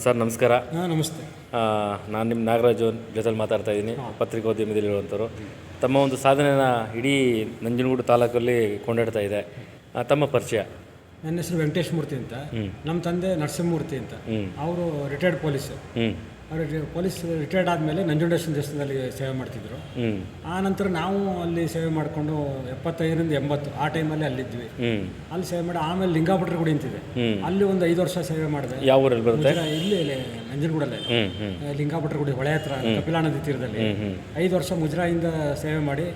Sir ನಮಸ್ಕಾರ. ನಮಸ್ತೆ. ನಾನು ನಿಮ್ಮ ನಾಗರಾಜು ಜೊತೆಲಿ ಮಾತಾಡ್ತಾ ಇದ್ದೀನಿ, ಪತ್ರಿಕೋದ್ಯಮದಲ್ಲಿರುವಂಥವ್ರು. ತಮ್ಮ ಒಂದು ಸಾಧನೆನ ಇಡೀ ನಂಜನಗೂಡು ತಾಲೂಕಲ್ಲಿ ಕೊಂಡಾಡ್ತಾ ಇದೆ. ತಮ್ಮ ಪರಿಚಯ? ನನ್ನ ಹೆಸರು ವೆಂಕಟೇಶ್ ಮೂರ್ತಿ ಅಂತ. ನಮ್ಮ ತಂದೆ ನರಸಿಂಹಮೂರ್ತಿ ಅಂತ. ಅವರು ರಿಟೈರ್ಡ್ ಪೊಲೀಸು. ಅವರು ಪೊಲೀಸ್ ರಿಟೈರ್ಡ್ ಆದಮೇಲೆ ನಂಜುಂಡೇಶ್ವರ ದೇವಸ್ಥಾನದಲ್ಲಿ ಸೇವೆ ಮಾಡ್ತಿದ್ರು. ಆ ನಂತರ ನಾವು ಅಲ್ಲಿ ಸೇವೆ ಮಾಡಿಕೊಂಡು 75ರಿಂದ 80 ಆ ಟೈಮಲ್ಲಿ ಅಲ್ಲಿದ್ವಿ. ಅಲ್ಲಿ ಸೇವೆ ಮಾಡಿ ಆಮೇಲೆ ಲಿಂಗಾಪಟ್ರ ಗುಡಿ ಅಂತಿದೆ, ಅಲ್ಲಿ ಒಂದು 5 ವರ್ಷ ಸೇವೆ ಮಾಡಿದೆ. ಯಾವ ಊರಲ್ಲಿ ಬರುತ್ತೆ? ಇಲ್ಲಿ ನಂಜನಗೂಡಲ್ಲೇ ಲಿಂಗಾಪಟ್ರ ಗುಡಿ ಹೊಳೆ ಹತ್ರ ಕಪಿಲಾ ನದಿ ತೀರದಲ್ಲಿ 5 ವರ್ಷ ಮುಜರಾಯಿಂದ ಸೇವೆ ಮಾಡಿ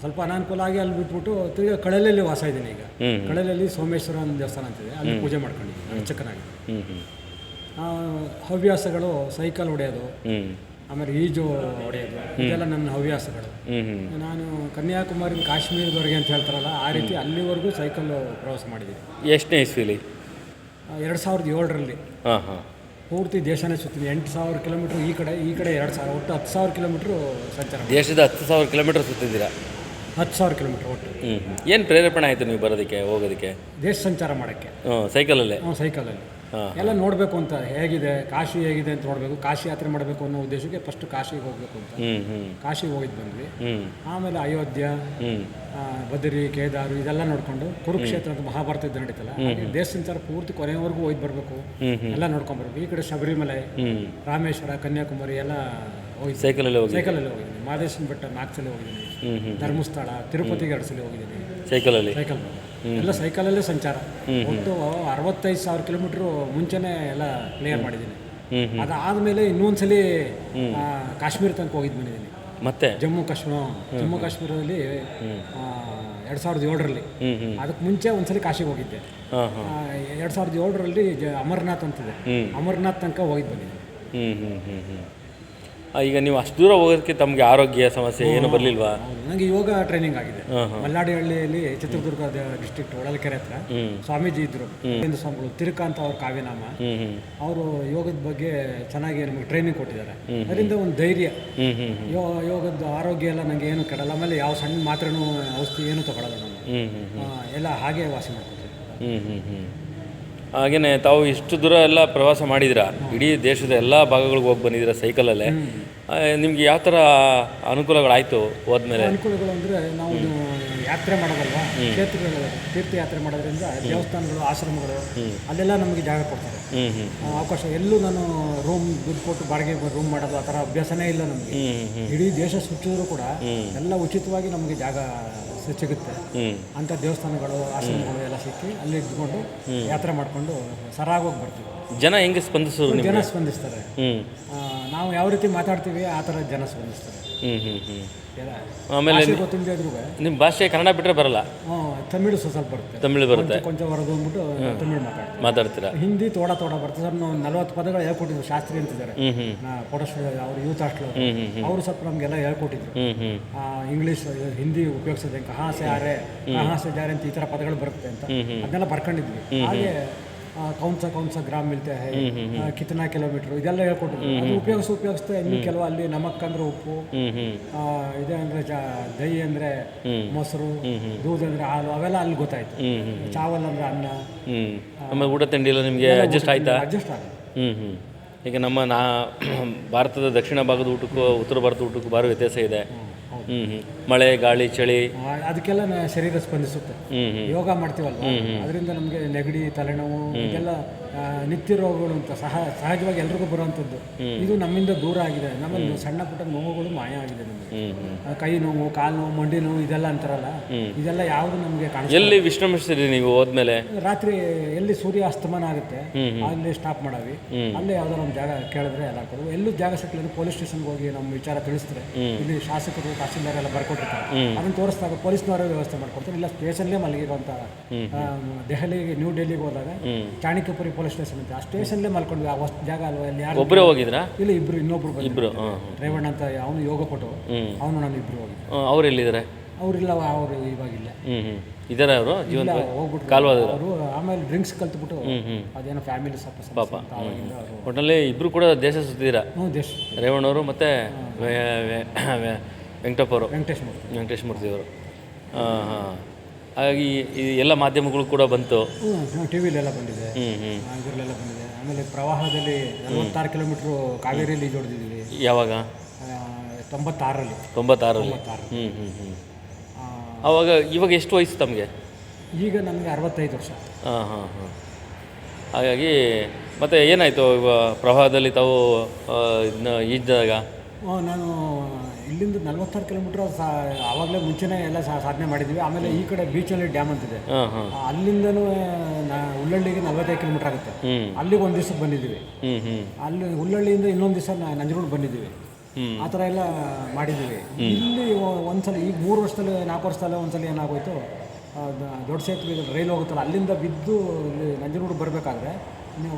ಸ್ವಲ್ಪ ಅನಾನುಕೂಲ ಆಗಿ ಅಲ್ಲಿ ಬಿಟ್ಬಿಟ್ಟು ತಿರ್ಗಿ ಕಳಲಲ್ಲಿ ವಾಸ ಇದ್ದೀನಿ ಈಗ. ಕಳಲಲ್ಲಿ ಸೋಮೇಶ್ವರ ದೇವಸ್ಥಾನ ಅಂತಿದೆ, ಅಲ್ಲಿ ಪೂಜೆ ಮಾಡ್ಕೊಂಡಿದ್ದೀನಿ ಅರ್ಚಕನಾಗಿ. ಹವ್ಯಾಸಗಳು ಸೈಕಲ್ ಹೊಡೆಯೋದು, ಆಮೇಲೆ ಈಜು ಹೊಡೆಯೋದು, ಇದೆಲ್ಲ ನನ್ನ ಹವ್ಯಾಸಗಳು. ನಾನು ಕನ್ಯಾಕುಮಾರಿ ಕಾಶ್ಮೀರದವರೆಗೆ ಅಂತ ಹೇಳ್ತಾರಲ್ಲ, ಆ ರೀತಿ ಅಲ್ಲಿವರೆಗೂ ಸೈಕಲ್ ಪ್ರವಾಸ ಮಾಡಿದ್ದೀನಿ. ಎಷ್ಟನೇ ಇಸ್ವಿಲಿ? 2007ರಲ್ಲಿ ಪೂರ್ತಿ ದೇಶನೇ ಸುತ್ತೀನಿ. 8,000 ಕಿಲೋಮೀಟ್ರ್ ಈ ಕಡೆ 2,000, ಒಟ್ಟು 10,000 ಕಿಲೋಮೀಟ್ರು ಸಂಚಾರ. ದೇಶದ 10,000 ಕಿಲೋಮೀಟರ್ ಸುತ್ತಿದ್ದೀರಾ? 10,000 ಕಿಲೋಮೀಟ್ರ್ ಒಟ್ಟು. ಏನು ಪ್ರೇರೇಪಣೆ ಆಯಿತು ನೀವು ಬರೋದಕ್ಕೆ, ಹೋಗೋದಕ್ಕೆ? ದೇಶ ಸಂಚಾರ ಮಾಡೋಕ್ಕೆ. ಸೈಕಲಲ್ಲೇ? ಸೈಕಲಲ್ಲಿ ಎಲ್ಲ ನೋಡಬೇಕು ಅಂತ, ಹೇಗಿದೆ ಕಾಶಿ ಹೇಗಿದೆ ಅಂತ ನೋಡಬೇಕು, ಕಾಶಿ ಯಾತ್ರೆ ಮಾಡಬೇಕು ಅನ್ನೋ ಉದ್ದೇಶಕ್ಕೆ ಫಸ್ಟ್ ಕಾಶಿಗೆ ಹೋಗಬೇಕು ಅಂತ ಕಾಶಿಗೆ ಹೋಗಿದ್ದು ಬಂದ್ವಿ. ಆಮೇಲೆ ಅಯೋಧ್ಯ, ಬದರಿ, ಕೇದಾರು ಇದೆಲ್ಲ ನೋಡಿಕೊಂಡು, ಕುರುಕ್ಷೇತ್ರ ಅಂತ ಮಹಾಭಾರತ ಯುದ್ಧ ನಡೀತಲ್ಲ, ದೇಶ ಸಂಚಾರ ಪೂರ್ತಿ ಕೊನೆಯವರೆಗೂ ಹೋಗಿ ಬರಬೇಕು, ಎಲ್ಲ ನೋಡ್ಕೊಂಬರ್ಬೇಕು. ಈ ಕಡೆ ಶಬರಿಮಲೆ, ರಾಮೇಶ್ವರ, ಕನ್ಯಾಕುಮಾರಿ ಎಲ್ಲ ಹೋಗಿ ಸೈಕಲಲ್ಲಿ ಹೋಗಿದ್ದೀನಿ. ಮಾದೇಶ್ವರ ಬೆಟ್ಟ 4 ಸಲ ಹೋಗಿದ್ದೀನಿ. ಧರ್ಮಸ್ಥಳ, ತಿರುಪತಿಗೆ 2 ಸಲ ಹೋಗಿದ್ದೀನಿ ಸೈಕಲ್. ಎಲ್ಲ ಸೈಕಲಲ್ಲೇ ಸಂಚಾರ. ಒಟ್ಟು 65,000 ಕಿಲೋಮೀಟ್ರು ಮುಂಚೆನೇ ಎಲ್ಲ ಕ್ಲಿಯರ್ ಮಾಡಿದ್ದೀನಿ. ಅದಾದಮೇಲೆ ಇನ್ನೊಂದ್ಸಲಿ ಕಾಶ್ಮೀರ ತನಕ ಹೋಗಿದ್ದು ಬಂದಿದ್ದೀನಿ. ಮತ್ತೆ ಜಮ್ಮು ಕಾಶ್ಮೀರದಲ್ಲಿ 2007ರಲ್ಲಿ. ಅದಕ್ಕೆ ಮುಂಚೆ ಒಂದ್ಸಲಿ ಕಾಶಿಗೆ ಹೋಗಿದ್ದೆ. 2007ರಲ್ಲಿ ಅಮರ್ನಾಥ್ ಅಂತಿದೆ, ಅಮರ್ನಾಥ್ ತನಕ ಹೋಗಿದ್ದು ಬಂದಿದ್ದೀನಿ. ಈಗ ನೀವು ಅಷ್ಟು ದೂರ ಹೋಗೋದಕ್ಕೆ ತಮಗೆ ಆರೋಗ್ಯ ಸಮಸ್ಯೆ ಏನು ಬರಲಿಲ್ವಾ? ನನಗೆ ಯೋಗ ಟ್ರೈನಿಂಗ್ ಆಗಿದೆ. ಮಲ್ಲಾಡಿಹಳ್ಳಿಯಲ್ಲಿ, ಚಿತ್ರದುರ್ಗ ಡಿಸ್ಟ್ರಿಕ್ಟ್ ಹೊಳಲ್ಕೆರೆ ಹತ್ರ ಸ್ವಾಮೀಜಿ ಇದ್ದರು, ಸ್ವಾಮಿಗಳು ತಿರುಕ ಅಂತ ಅವ್ರ ಕಾವ್ಯನಾಮ. ಅವರು ಯೋಗದ ಬಗ್ಗೆ ಚೆನ್ನಾಗಿ ನಮಗೆ ಟ್ರೈನಿಂಗ್ ಕೊಟ್ಟಿದ್ದಾರೆ. ಅದರಿಂದ ಒಂದು ಧೈರ್ಯ, ಯೋಗದ ಆರೋಗ್ಯ ಎಲ್ಲ ನನಗೆ ಏನು ಕೆಡಲ್ಲ. ಆಮೇಲೆ ಯಾವ ಸಣ್ಣ ಮಾತ್ರೆನೂ ಔಷಧಿ ಏನು ತಗೊಳ್ಳಲ್ಲ ನಾನು, ಎಲ್ಲ ಹಾಗೆ ವಾಸಿ ಮಾಡ್ಕೊತೀನಿ. ಹಾಗೆಯೇ ತಾವು ಇಷ್ಟು ದೂರ ಎಲ್ಲ ಪ್ರವಾಸ ಮಾಡಿದ್ದೀರಾ, ಇಡೀ ದೇಶದ ಎಲ್ಲ ಭಾಗಗಳಿಗೆ ಹೋಗಿ ಬಂದಿದ್ದೀರಾ ಸೈಕಲಲ್ಲೇ. ನಿಮ್ಗೆ ಯಾವ ಥರ ಅನುಕೂಲಗಳಾಯಿತು ಹೋದ್ಮೇಲೆ? ಅನುಕೂಲಗಳು ಅಂದರೆ, ನಾವು ಯಾತ್ರೆ ಮಾಡೋದಲ್ವ, ತೀರ್ಥಯಾತ್ರೆ ಮಾಡೋದ್ರಿಂದ ದೇವಸ್ಥಾನಗಳು, ಆಶ್ರಮಗಳು ಅಲ್ಲೆಲ್ಲ ನಮಗೆ ಜಾಗ ಕೊಡ್ತಾರೆ, ಅವಕಾಶ. ಎಲ್ಲೂ ನಾನು ರೂಮ್ ದುಡ್ಡು ಕೊಟ್ಟು ಬಾಡಿಗೆ ರೂಮ್ ಮಾಡೋದು ಆ ಥರ ಅಭ್ಯಾಸನೇ ಇಲ್ಲ ನಮಗೆ. ಇಡೀ ದೇಶ ಸುತ್ತಿದ್ರು ಕೂಡ ಎಲ್ಲ ಉಚಿತವಾಗಿ ನಮಗೆ ಜಾಗ ಸಿಗುತ್ತೆ. ಅಂಥ ದೇವಸ್ಥಾನಗಳು, ಆಶ್ರಮಗಳು ಎಲ್ಲ ಸಿಕ್ಕಿ ಅಲ್ಲಿ ಇದ್ಕೊಂಡು ಯಾತ್ರೆ ಮಾಡಿಕೊಂಡು ಸರಾಗೋಗಿ ಬರ್ತೀವಿ. ಜನ ಹೆಂಗೆ ಸ್ಪಂದಿಸೋರು? ಜನ ಸ್ಪಂದಿಸ್ತಾರೆ. ನಾವು ಯಾವ ರೀತಿ ಮಾತಾಡ್ತೀವಿ ಆ ಥರ ಜನ ಸ್ಪಂದಿಸ್ತಾರೆ. ಆಮೇಲೆ ಗೊತ್ತಿಲ್ಲದೆ ಇದ್ರೂ ನಿಮ್ಮ ಭಾಷೆ ಕನ್ನಡ ಬಿಟ್ಟರೆ ಬರಲ್ಲ? ತಮಿಳು ಸ್ವಲ್ಪ ಬರುತ್ತೆ. ತಮಿಳು ಬರುತ್ತೆ, ಕೊಂಚ ಹೊರಗೆ ಹೋಗ್ಬಿಟ್ಟು ತಮಿಳು ಮಾತಾಡ್ತೀರಾ? ಹಿಂದಿ ತೋಡ ಬರ್ತದೆ ಸರ್. ನಾವು 40 ಪದಗಳು ಹೇಳ್ಕೊಟ್ಟಿದ್ರು. ಶಾಸ್ತ್ರಿ ಅಂತಿದ್ದಾರೆ, ಅವರು ಯೂತ್ ಹಾಸ್ಟೆಲ್ ಅವರು ಸ್ವಲ್ಪ ನಮಗೆಲ್ಲ ಹೇಳ್ಕೊಟ್ಟಿದ್ರು. ಇಂಗ್ಲೀಷ್, ಹಿಂದಿ ಉಪಯೋಗಿಸೋದೆ, ಕಹಾಸೆ ಆರೆ, ಕಹಾಸೆ ಜಾರೆ ಅಂತ ಈ ಥರ ಪದಗಳು ಬರುತ್ತೆ ಅಂತ ಅದನ್ನೆಲ್ಲ ಬರ್ಕೊಂಡಿದ್ವಿ. ಹಾಗೆ ಕೌನ್ಸ ಗ್ರಾಮ್ ಮಿಲ್ತೆ ಹೈ, ಕಿತನಾ ಕಿಲೋಮೀಟ್ರು ಇದೆಲ್ಲ ಹೇಳ್ಕೊಟ್ಟಿದ್ರು. ಅದು ಉಪಯೋಗಿಸ್ತಾ ಇನ್ನು ಕೆಲವು ಅಲ್ಲಿ ನಮಕ್ ಅಂದ್ರೆ ಉಪ್ಪು, ಇದೆ ಅಂದರೆ ದಹಿ ಅಂದರೆ ಮೊಸರು, ದೂಧ ಅಂದರೆ ಹಾಲು, ಅವೆಲ್ಲ ಅಲ್ಲಿ ಗೊತ್ತಾಯ್ತು. ಚಾವಲ್ ಅಂದರೆ ಅನ್ನ. ಆಮೇಲೆ ಊಟ ತಿಂಡಿ ಎಲ್ಲ ನಿಮಗೆ ಅಡ್ಜಸ್ಟ್ ಆಯ್ತಾ? ಅಡ್ಜಸ್ಟ್ ಆಗುತ್ತೆ. ಈಗ ನಮ್ಮ ಭಾರತದ ದಕ್ಷಿಣ ಭಾಗದ ಊಟಕ್ಕೂ ಉತ್ತರ ಭಾರತದ ಊಟಕ್ಕೂ ಭಾರಿ ವ್ಯತ್ಯಾಸ ಇದೆ. ಮಳೆ, ಗಾಳಿ, ಚಳಿ ಅದಕ್ಕೆಲ್ಲ ಶರೀರ ಸ್ಪಂದಿಸುತ್ತೆ. ಯೋಗ ಮಾಡ್ತೀವಲ್ವ, ಅದರಿಂದ ನಮಗೆ ನೆಗಡಿ, ತಲೆನೋವು ಇದೆಲ್ಲ ನಿತ್ಯ ರೋಗಗಳು ಅಂತ ಸಹಜವಾಗಿ ಎಲ್ರಿಗೂ ಬರುವಂಥದ್ದು. ಇದು ನಮ್ಮಿಂದ ದೂರ ಆಗಿದೆ. ನಮ್ಮಲ್ಲಿ ಸಣ್ಣ ಪುಟ್ಟ ನೋವುಗಳು ಮಾಯ ಆಗಿದೆ. ನಮಗೆ ಕೈ ನೋವು, ಕಾಲು ನೋವು, ಮಂಡಿ ನೋವು ಇದೆಲ್ಲ ಅಂತಾರಲ್ಲ, ಇದೆಲ್ಲ ಯಾವುದು ನಮಗೆ ಕಾಣಿಸ್ತದೆ. ಎಲ್ಲಿ ವಿಶ್ರಮಿಸ್ತೀರಿ ನೀವು ಹೋದ್ಮೇಲೆ? ರಾತ್ರಿ ಎಲ್ಲಿ ಸೂರ್ಯ ಅಸ್ತಮಾನ ಆಗುತ್ತೆ ಅಲ್ಲಿ ಸ್ಟಾಪ್ ಮಾಡಾವಿ. ಅಲ್ಲೇ ಯಾವ್ದಾರು ನಮ್ಮ ಜಾಗ ಕೇಳಿದ್ರೆ ಎಲ್ಲ ಕೊಡು. ಎಲ್ಲೂ ಜಾಗ ಸಿಕ್ಕಲಿಲ್ಲ ಪೊಲೀಸ್ ಸ್ಟೇಷನ್ಗೆ ಹೋಗಿ ನಮ್ಮ ವಿಚಾರ ತಿಳಿಸಿದ್ರೆ, ಇಲ್ಲಿ ಶಾಸಕರು, ತಹಸೀಲ್ದಾರ್ ಎಲ್ಲ ಬರ್ಕೊಟ್ಟಿರ್ತಾರೆ, ಅದನ್ನು ತೋರಿಸಿದಾಗ ಪೊಲೀಸ್ನವರೇ ವ್ಯವಸ್ಥೆ ಮಾಡ್ಕೊಡ್ತಾರೆ. ಇಲ್ಲ ಸ್ಟೇಷನ್ಲೇ ಮಲಗಿರುವಂಥ, ದೆಹಲಿಗೆ, ನ್ಯೂ ಡೆಲ್ಲಿಗೆ ಹೋದಾಗ ಚಾಣಕ್ಯಪುರಿ ಪೊಲೀಸ್ ಸ್ಟೇಷನ್ ಅಂತ, ಆ ಸ್ಟೇಷನ್ಲೇ ಮಲ್ಕೊಂಡ್ವಿ. ಆ ಜಾಗ ಅಲ್ವಾ, ಅಲ್ಲಿ ಯಾರು ಒಬ್ಬರೇ ಹೋಗಿದ್ರಾ? ಇಲ್ಲ, ಇನ್ನೊಬ್ರು ರೇವಣ್ಣ ಅಂತ, ಅವನು ಯೋಗ ಪಟು, ಅವನು ನಾನು ಇಬ್ಬರು ಹೋಗಿದ್ವಿ. ಅವ್ರು ಎಲ್ಲಿದ್ದಾರೆ? ಅವರಿಲ್ಲ, ಅವರು ಇವಾಗಿಲ್ಲ. ಇದ್ದಾರೆ ಅವರು ಜೀವನ ಹೋಗ್ಬಿಟ್ಟು ಅವರು ಆಮೇಲೆ ಡ್ರಿಂಕ್ಸ್ ಕಲ್ತ್ಬಿಟ್ಟು ಅದೇನೋ ಫ್ಯಾಮಿಲಿ ಸ್ವಲ್ಪ ಪಾಪ. ಒಟ್ಟಲ್ಲಿ ಇಬ್ಬರು ಕೂಡ ದೇಶ ಸುತ್ತಿದ್ದೀರಾ? ದೇಶ. ರೇವಣ್ಣವರು ಮತ್ತು ವೆಂಕಟೇಶ್ ಮೂರ್ತಿ ಅವರು. ಹಾಗಾಗಿ ಈ ಎಲ್ಲ ಮಾಧ್ಯಮಗಳು ಕೂಡ ಬಂತು, ಟಿ ವಿಲೆಲ್ಲ ಬಂದಿದೆ, ಇದರಲ್ಲೆಲ್ಲ ಬಂದಿದೆ. ಆಮೇಲೆ ಪ್ರವಾಹದಲ್ಲಿ 46 ಕಿಲೋಮೀಟ್ರು ಕಾವೇರಿಯಲ್ಲಿ ಈಜೊಡೆದಿದ್ದೀವಿ ಯಾವಾಗ? 96ರಲ್ಲಿ. 96ರಲ್ಲಿ. ಆವಾಗ ಇವಾಗ ಎಷ್ಟು ವಯಸ್ಸು ತಮಗೆ? ಈಗ ನನಗೆ 65 ವರ್ಷ. ಹಾಂ ಹಾಂ ಹಾಂ. ಹಾಗಾಗಿ ಮತ್ತು ಏನಾಯಿತು ಪ್ರವಾಹದಲ್ಲಿ ತಾವು ಇದನ್ನ ಈಜಿದಾಗ? ನಾನು ಇಲ್ಲಿಂದ 46 ಕಿಲೋಮೀಟ್ರ್ ಆವಾಗಲೇ ಮುಂಚೆನೇ ಎಲ್ಲ ಸಾಧನೆ ಮಾಡಿದ್ವಿ. ಆಮೇಲೆ ಈ ಕಡೆ ಬೀಚಲ್ಲಿ ಡ್ಯಾಮ್ ಅಂತಿದೆ, ಅಲ್ಲಿಂದನೂ ಹುಲ್ಲಳ್ಳಿಗೆ 45 ಕಿಲೋಮೀಟ್ರ್ ಆಗುತ್ತೆ. ಅಲ್ಲಿಗೆ ಒಂದು ದಿವಸಕ್ಕೆ ಬಂದಿದ್ದೀವಿ. ಅಲ್ಲಿ ಹುಲ್ಲಳ್ಳಿಯಿಂದ ಇನ್ನೊಂದು ದಿವಸ ನಂಜನಗೂಡು ಬಂದಿದ್ದೀವಿ. ಆ ಥರ ಎಲ್ಲ ಮಾಡಿದ್ದೀವಿ. ಇಲ್ಲಿ ಒಂದ್ಸಲ ಈಗ 3 ವರ್ಷದಲ್ಲಿ 4 ವರ್ಷದಲ್ಲೇ ಒಂದ್ಸಲ ಏನಾಗೋಯ್ತು, ದೊಡ್ಡ ಸೇತುವೆ ರೈಲು ಹೋಗುತ್ತಲ್ಲ, ಅಲ್ಲಿಂದ ಬಿದ್ದು ಇಲ್ಲಿ ನಂಜನಗೂಡು ಬರಬೇಕಾದ್ರೆ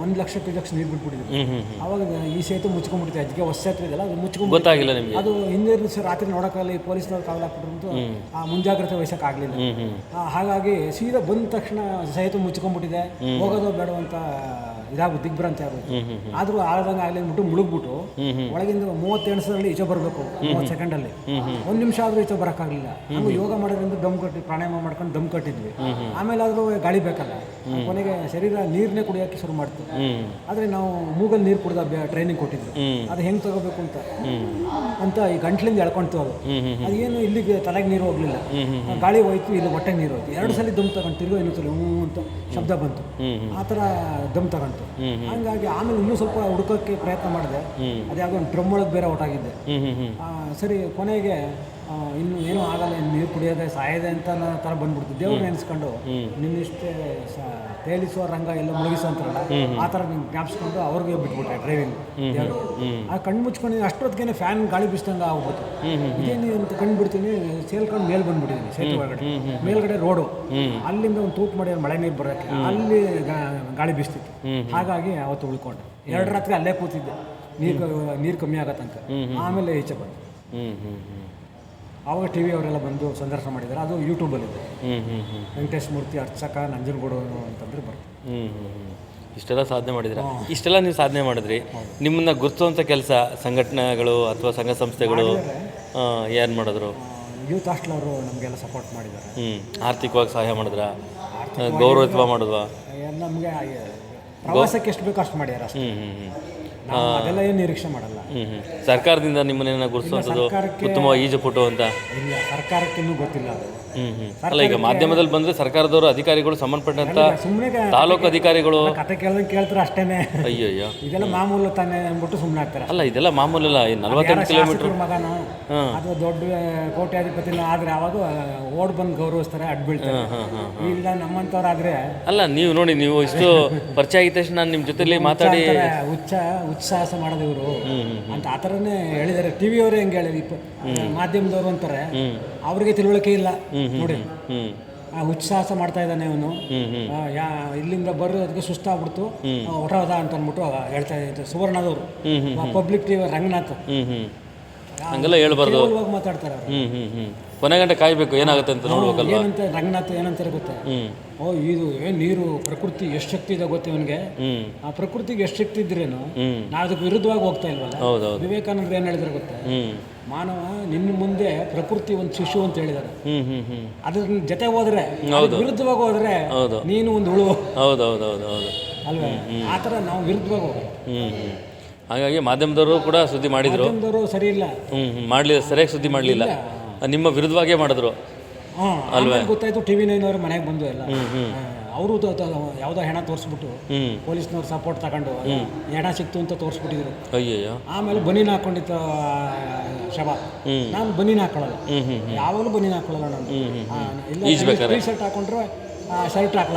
1 ಲಕ್ಷ ಕ್ಯೂಸೆಕ್ಸ್ ನೀರು ಬಿಟ್ಬಿಟ್ಟಿದ್ವಿ. ಆವಾಗ ಈ ಸೇತು ಮುಚ್ಕೊಂಡ್ಬಿಟ್ಟಿದೆ, ಅಜ್ಜಿಗೆ ಹೊಸ ಸೇತುವೆ ಇದೆಯಲ್ಲ ಅದು ಮುಚ್ಕೊಂಡು ಗೊತ್ತಾಗಿಲ್ಲ ನಿಮಗೆ? ಅದು ಹಿಂದೆ ರಾತ್ರಿ ನೋಡೋಕ್ಕಾಗಲ್ಲ, ಈ ಪೊಲೀಸ್ನವ್ರು ಕಾವಲಾಕ್ಬಿಟ್ರು ಆ ಮುಂಜಾಗ್ರತೆ ವಹಿಸೋಕ್ಕಾಗಲಿಲ್ಲ. ಹಾಗಾಗಿ ಸೀದಾ ಬಂದ ತಕ್ಷಣ ಸೇತು ಮುಚ್ಕೊಂಡ್ಬಿಟ್ಟಿದೆ, ಹೋಗೋದು ಬೇಡ ಅಂತ ದಿಗ್ಭ್ರಾಂತಿ ಆಗೋದು. ಆದರೂ ಆಳ್ದಂಗೆ ಆಗಲಿ ಅಂದ್ಬಿಟ್ಟು ಮುಳುಗ್ಬಿಟ್ಟು ಒಳಗಿಂದ 30 ಎಣಸದಲ್ಲಿ ಈಚೆ ಬರಬೇಕು 30 ಸೆಕೆಂಡಲ್ಲಿ. 1 ನಿಮಿಷ ಆದರೂ ಈಚೆ ಬರೋಕ್ಕಾಗಲಿಲ್ಲ. ನಾವು ಯೋಗ ಮಾಡೋದ್ರಿಂದ ದಮ್ ಕಟ್ಟಿ ಪ್ರಾಣಾಯಾಮ ಮಾಡ್ಕೊಂಡು ದಮ್ ಕಟ್ಟಿದ್ವಿ. ಆಮೇಲೆ ಆದರೂ ಗಾಳಿ ಬೇಕಲ್ಲ, ಕೊನೆಗೆ ಶರೀರ ನೀರನ್ನೇ ಕುಡಿಯೋಕ್ಕೆ ಶುರು ಮಾಡ್ತು. ಆದರೆ ನಾವು ಮೂಗಲ್ಲಿ ನೀರು ಕುಡಿದ ಟ್ರೈನಿಂಗ್ ಕೊಟ್ಟಿದ್ರು, ಅದು ಹೆಂಗೆ ತಗೋಬೇಕು ಅಂತ ಈ ಗಂಟ್ಲಿಂದ ಎಳ್ಕೊಂತು. ಅದೇನು ಇಲ್ಲಿಗೆ ತಲೆಗೆ ನೀರು ಹೋಗಲಿಲ್ಲ, ಗಾಳಿ ಹೋಯ್ತು, ಇಲ್ಲಿ ಹೊಟ್ಟೆಗೆ ನೀರು ಹೋಯ್ತು. 2 ಸಲ ದಮ್ ತಗೊಂಡು ತಿರ್ಗೋ ಇನ್ನೊಂದು ಸಲ ಅಂತ ಶಬ್ದ ಬಂತು. ಆ ಥರ ದಮ್ ತಗೊಂಡು ಹಂಗಾಗಿ ಆಮೇಲೆ ಇನ್ನೂ ಸ್ವಲ್ಪ ಹುಡುಕೋಕ್ಕೆ ಪ್ರಯತ್ನ ಮಾಡಿದೆ. ಅದ್ಯಾವುದೋ ಒಂದು ಡ್ರಮ್ ಒಳಗೆ ಬೇರೆ ಹೊಟ್ಟಾಗಿದ್ದೆ. ಸರಿ ಕೊನೆಗೆ ಇನ್ನು ಏನೂ ಆಗಲ್ಲ, ನೀರು ಕುಡಿಯೋದೆ ಸಾಯದೆ ಅಂತ ಥರ ಬಂದ್ಬಿಡ್ತು. ದೇವ್ರು ನೆನೆಸ್ಕೊಂಡು ನಿನ್ನಿಷ್ಟೇ ತೇಲಿಸುವ ರಂಗ ಎಲ್ಲ ಮುಳುಗಿಸೋ ಅಂತಾರಲ್ಲ, ಆ ಥರ ನಿಮ್ಗೆ ಜ್ಞಾಪಿಸ್ಕೊಂಡು ಅವ್ರಿಗೆ ಬಿಟ್ಬಿಟ್ಟೆ ಡ್ರೈವಿಂಗ್. ಆ ಕಣ್ಣು ಮುಚ್ಕೊಂಡು ಅಷ್ಟೊತ್ತಿಗೆ ಫ್ಯಾನ್ ಗಾಳಿ ಬಿಸಿದಂಗೆ ಆಗ್ಬಿಡ್ತು. ಇದೇನು ಅಂತ ಕಣ್ಣು ಬಿಡ್ತೀನಿ, ಸೇಲ್ಕೊಂಡು ಮೇಲೆ ಬಂದ್ಬಿಟ್ಟಿದ್ದೀನಿ ಸೇತುವೆ ಒಳಗಡೆ. ಮೇಲ್ಗಡೆ ರೋಡು, ಅಲ್ಲಿಂದ ಒಂದು ತೂಕು ಮಾಡಿ ಮಳೆ ನೀರು ಬರೋಕ್ಕೆ ಅಲ್ಲಿ ಗಾಳಿ ಬೀಸ್ತಿತ್ತು. ಹಾಗಾಗಿ ಅವತ್ತು ಉಳ್ಕೊಂಡೆ. 2 ರಾತ್ರಿ ಅಲ್ಲೇ ಕೂತಿದ್ದೆ, ನೀರು ಕಮ್ಮಿ ಆಗೋ ತನಕ. ಆಮೇಲೆ ಈಚೆ ಬಂದು ಆವಾಗ TV ಅವರೆಲ್ಲ ಬಂದು ಸಂದರ್ಶನ ಮಾಡಿದ್ದಾರೆ. ಅದು ಯೂಟ್ಯೂಬಲ್ಲಿದೆ, ವೆಂಕಟೇಶ್ ಮೂರ್ತಿ ಅರ್ಚಕ ನಂಜನಗೂಡು ಅಂತಂದ್ರೆ ಬರ್ತದೆ. ಇಷ್ಟೆಲ್ಲ ಸಾಧನೆ ಮಾಡಿದ್ರೆ, ಇಷ್ಟೆಲ್ಲ ನೀವು ಸಾಧನೆ ಮಾಡಿದ್ರಿ, ನಿಮ್ಮನ್ನ ಗುರುತಿಸುವಂಥ ಕೆಲಸ ಸಂಘಟನೆಗಳು ಅಥವಾ ಸಂಘ ಸಂಸ್ಥೆಗಳು ಏನು ಮಾಡಿದ್ರು? ಯೂತ್ ಹಾಸ್ಟೆಲ್ ಅವರು ನಮಗೆಲ್ಲ ಸಪೋರ್ಟ್ ಮಾಡಿದ್ದಾರೆ. ಆರ್ಥಿಕವಾಗಿ ಸಹಾಯ ಮಾಡಿದ್ರ, ಗೌರವ ಮಾಡಿದ್ವಾ? ನಮಗೆ ಪ್ರವಾಸಕ್ಕೆ ಎಷ್ಟು ಬೇಕೋ ಅಷ್ಟು ಮಾಡ್ಯಾರ ಅಷ್ಟೇ. ಅದೆಲ್ಲ ಏನು ನಿರೀಕ್ಷೆ ಮಾಡಲ್ಲ. ಸರ್ಕಾರದಿಂದ ನಿಮ್ಮನ್ನೇನ ಗುರುತಿಸುವಂಥದ್ದು ಉತ್ತಮ ಈಜುಪಟು ಅಂತ? ಇಲ್ಲ, ಸರ್ಕಾರಕ್ಕೆ ಇನ್ನೂ ಗೊತ್ತಿಲ್ಲ ಅದು. ಅಲ್ಲ, ಈಗ ಮಾಧ್ಯಮದಲ್ಲಿ ಬಂದರೆ ಸರ್ಕಾರದವರು ಅಧಿಕಾರಿಗಳು ಸಂಬಂಧಪಟ್ಟಂತ ಸುಮ್ಮನೆ ತಾಲೂಕು ಅಧಿಕಾರಿಗಳು ಕತೆ ಕೇಳ್ದಂಗೆ ಕೇಳ್ತಾರೆ ಅಷ್ಟೇನೆ. ಅಯ್ಯೋ, ಇದೆಲ್ಲ ಮಾಮೂಲು ತಾನೆ ಅಂದ್ಬಿಟ್ಟು ಸುಮ್ಮನೆ ಆಗ್ತಾರೆ. ಅಲ್ಲ, ಇದೆಲ್ಲ ಮಾಮೂಲಿಲ್ಲ. 48 ಕಿಲೋಮೀಟರ್ ಮಗನ ಅಥವಾ ದೊಡ್ಡ ಕೋಟ್ಯಾಧಿಪತಿನ ಆದರೆ ಅವಾಗ ಓಡ್ ಬಂದು ಗೌರವಿಸ್ತಾರೆ, ಅಡ್ಬೀಳ್ತಾರೆ. ಇಲ್ಲ ನಮ್ಮಂಥವ್ರಾದ್ರೆ ಅಲ್ಲ. ನೀವು ನೋಡಿ, ನೀವು ಇಷ್ಟು ಪರಿಚಯ ಆಗಿದ ತಕ್ಷಣ ನಾನು ನಿಮ್ಮ ಜೊತೆಲಿ ಮಾತಾಡಿ ಉತ್ಸಾಹ ಮಾಡೋದು ಇವರು ಅಂತ ಆ ಥರನೇ ಹೇಳಿದ್ದಾರೆ. TV ಅವರೇ ಹೆಂಗೆ ಹೇಳಿದ್ರು, ಮಾಧ್ಯಮದವರು ಅಂತಾರೆ, ಅವ್ರಿಗೆ ತಿಳುವಳಿಕೆ ಇಲ್ಲ ನೋಡಿ. ಉತ್ಸಾಹ ಮಾಡ್ತಾ ಇದ್ದಾನೆ ಇವನು, ಇಲ್ಲಿಂದ ಬರೋದಕ್ಕೆ ಸುಸ್ತಾಗ್ಬಿಡ್ತು ಹೊಟ್ಟೋದ ಅಂತ ಅಂದ್ಬಿಟ್ಟು ಹೇಳ್ತಾ ಇದ್ದಾರೆ ಸುವರ್ಣದವರು. ಪಬ್ಲಿಕ್ TV ರಂಗನಾಥ್ ಹಂಗೆಲ್ಲ ಹೇಳ್ಬಾರ್ದು, ಮಾತಾಡ್ತಾರೆ ಅವರು. ಕೊನೆ ಗಂಟೆ ಕಾಯ್ಬೇಕು, ಏನಾಗುತ್ತೆ ಅಂತ ನೋಡ್ಬೇಕಲ್ವ. ಏನಂತ ರಂಗನಾಥ್ ಏನಂತಾರೆ ಗೊತ್ತಾ? ಇದು ನೀರು ಪ್ರಕೃತಿ ಎಷ್ಟು ಶಕ್ತಿ ಇದೆ ಗೊತ್ತ ಇವನಿಗೆ. ಆ ಪ್ರಕೃತಿಗೆ ಎಷ್ಟು ಶಕ್ತಿ ಇದ್ರೇನು ನಾವು ಅದಕ್ಕೆ ವಿರುದ್ಧವಾಗಿ ಹೋಗ್ತಾ ಇಲ್ವಲ್ಲ. ವಿವೇಕಾನಂದರು ಏನು ಹೇಳಿದ್ರೆ ಗೊತ್ತಾ, ಮಾನವ ನಿನ್ನ ಮುಂದೆ ಪ್ರಕೃತಿ ಒಂದು ಶಿಶು ಅಂತ ಹೇಳಿದ್ದಾರೆ. ಅದ್ರ ಜೊತೆ ಹೋದ್ರೆ, ವಿರುದ್ಧವಾಗಿ ಹೋದ್ರೆ ನೀನು ಒಂದು ಹುಳು. ಅಲ್ವಾ? ಆ ಥರ ನಾವು ವಿರುದ್ಧವಾಗಿ ಹೋಗೋದು. ಹಾಗಾಗಿ ಮಾಧ್ಯಮದವರು ಕೂಡ ಸುದ್ದಿ ಮಾಡಿದ್ರು, ಮಾಧ್ಯಮದವರು ಸರಿ ಇಲ್ಲ, ಮಾಡಲಿಲ್ಲ, ಸರಿಯಾಗಿ ಸುದ್ದಿ ಮಾಡಲಿಲ್ಲ, ನಿಮ್ಮ ವಿರುದ್ಧವಾಗೇ ಮಾಡಿದ್ರು ಅಲ್ವೇ? ಗೊತ್ತಾಯ್ತು. TV9 ಅವರು ಮನೆಗೆ ಬಂದು ಎಲ್ಲ ಅವರು ಯಾವುದೋ ಹೆಣ ತೋರಿಸ್ಬಿಟ್ಟು ಪೊಲೀಸ್ನವ್ರು ಸಪೋರ್ಟ್ ತಗೊಂಡು ಹೆಣ ಸಿಕ್ತು ಅಂತ ತೋರಿಸ್ಬಿಟ್ಟಿದ್ರು. ಅಯ್ಯಯ್ಯೋ. ಆಮೇಲೆ ಬನೀನ್ ಹಾಕೊಂಡಿತ್ತು ಶವ. ನಾನು ಬನೀನ್ ಹಾಕೊಳ್ಳಲ್ಲ, ಯಾವಾಗಲೂ ಬನೀನ್ ಹಾಕೊಳ್ಳಲ್ಲ ನಾನು. ಇಲ್ಲ, ಟಿ ಶರ್ಟ್ ಹಾಕೊಂಡ್ರೆ ಶರ್ಟ್ ಹಾಕಲ್ಲ.